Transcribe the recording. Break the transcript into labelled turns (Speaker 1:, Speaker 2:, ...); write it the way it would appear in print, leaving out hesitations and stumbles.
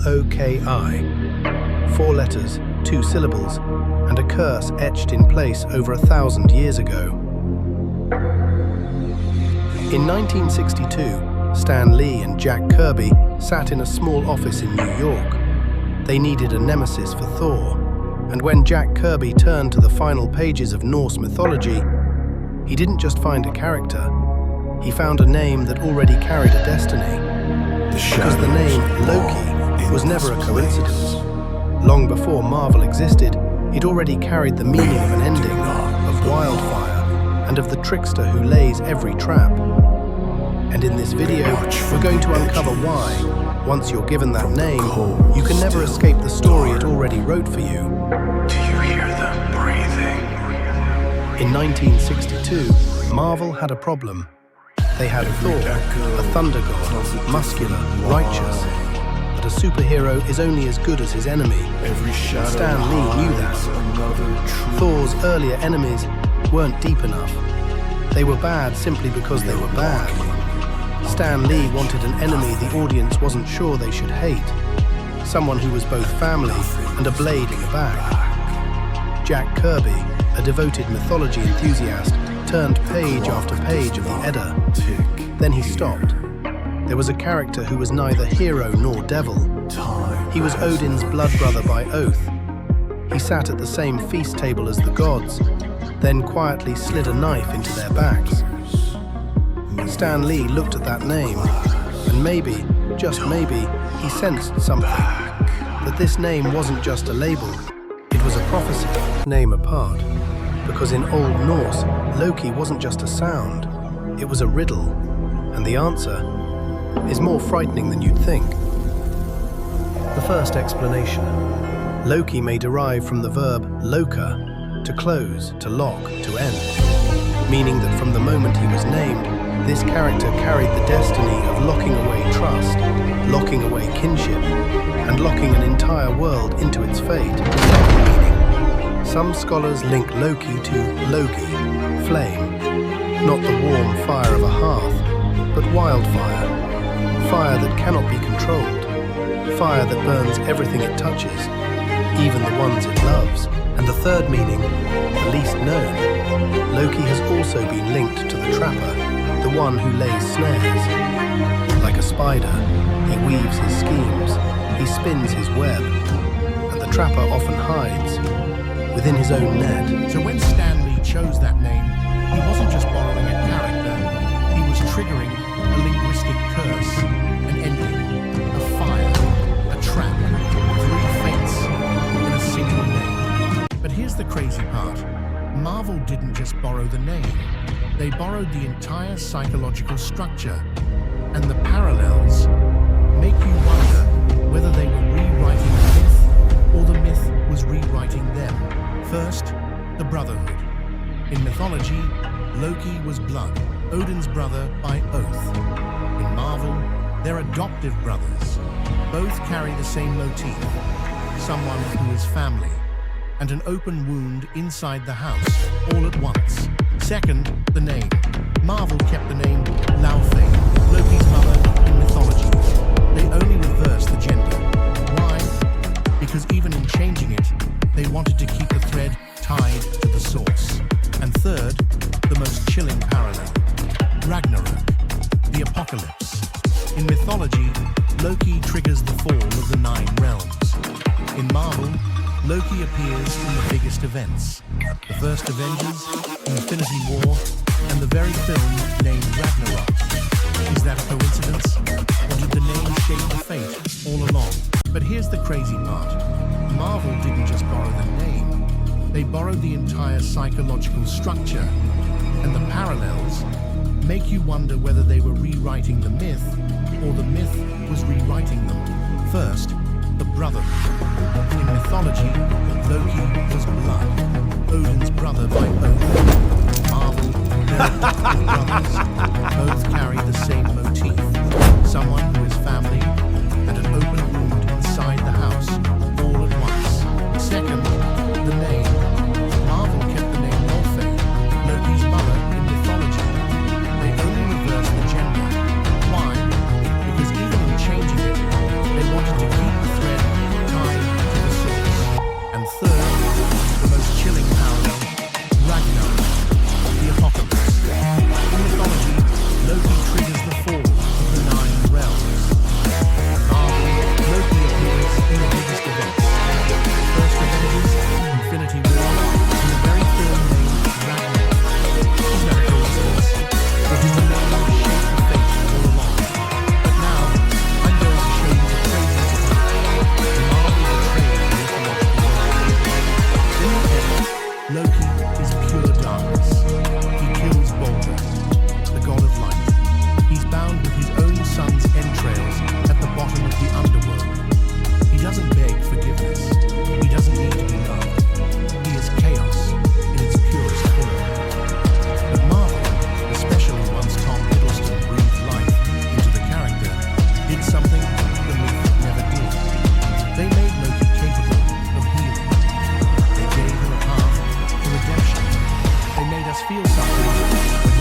Speaker 1: Loki. 4 letters, 2 syllables, and a curse etched in place over 1,000 years ago. In 1962, Stan Lee and Jack Kirby sat in a small office in New York. They needed a nemesis for Thor, and when Jack Kirby turned to the final pages of Norse mythology, he didn't just find a character, he found a name that already carried a destiny. Because the name Loki was never a coincidence. Long before Marvel existed, it already carried the meaning of an ending, of wildfire, and of the trickster who lays every trap. And in this video, we're going to uncover why, once you're given that name, you can never escape the story it already wrote for you.
Speaker 2: Do you hear them breathing?
Speaker 1: In 1962, Marvel had a problem. They had Thor, a thunder god, muscular, righteous. But a superhero is only as good as his enemy. Stan Lee knew that. Thor's earlier enemies weren't deep enough. They were bad simply because they were bad. Stan Lee wanted an enemy the audience wasn't sure they should hate. Someone who was both family and a blade in the back. Jack Kirby, a devoted mythology enthusiast, turned page after page of the Edda. Then he stopped. There was a character who was neither hero nor devil. He was Odin's blood brother by oath. He sat at the same feast table as the gods, then quietly slid a knife into their backs. Stan Lee looked at that name, and maybe, just maybe, he sensed something. That this name wasn't just a label, it was a prophecy. Name apart. Because in Old Norse, Loki wasn't just a sound, it was a riddle. And the answer is more frightening than you'd think. The first explanation. Loki may derive from the verb loka, to close, to lock, to end. Meaning that from the moment he was named, this character carried the destiny of locking away trust, locking away kinship, and locking an entire world into its fate. Second meaning. Some scholars link Loki to logi, flame, not the warm fire of a hearth, but wildfire, fire that cannot be controlled, fire that burns everything it touches, even the ones it loves. And the third meaning, the least known, Loki has also been linked to the trapper, the one who lays snares. Like a spider, he weaves his schemes, he spins his web, and the trapper often hides within his own net.
Speaker 3: So when Stan Lee chose that name, he wasn't just borrowing a character, he was triggering a linguistic curse, an ending, a fire, a trap, 3 fates in a single name. But here's the crazy part. Marvel didn't just borrow the name, they borrowed the entire psychological structure, and the parallels make you wonder whether they were rewriting the myth or the myth was rewriting them. First, the brotherhood. In mythology, Loki was blood, Odin's brother by oath. In Marvel, they're adoptive brothers. Both carry the same motif, someone who is family, and an open wound inside the house, all at once. Second, the name. Marvel kept the name Laufey, Loki's mother in mythology. They only reversed the gender. Why? Because even in changing it, they wanted to keep the thread tied to the source. And third, the most chilling parallel, Ragnarok, the apocalypse. In mythology, Loki triggers the fall of the 9 realms. In Marvel, Loki appears in the biggest events, the first Avengers, Infinity War, and the very film named Ragnarok. Is that a coincidence? Or did the name shape the fate all along? But here's the crazy part. Marvel didn't just borrow the name, they borrowed the entire psychological structure, and the parallels make you wonder whether they were rewriting the myth or the myth was rewriting them. First, the brotherhood. In mythology, Loki was blood, Odin's brother by oath. Marvel, they're adoptive brothers. Both carry the same motif, someone who is family and an open wound inside the house, all at once. Second, the name. Marvel kept the name Laufey, Loki's mother in mythology. They only reversed the gender. Why? Because even in changing it, they wanted to keep the feel something when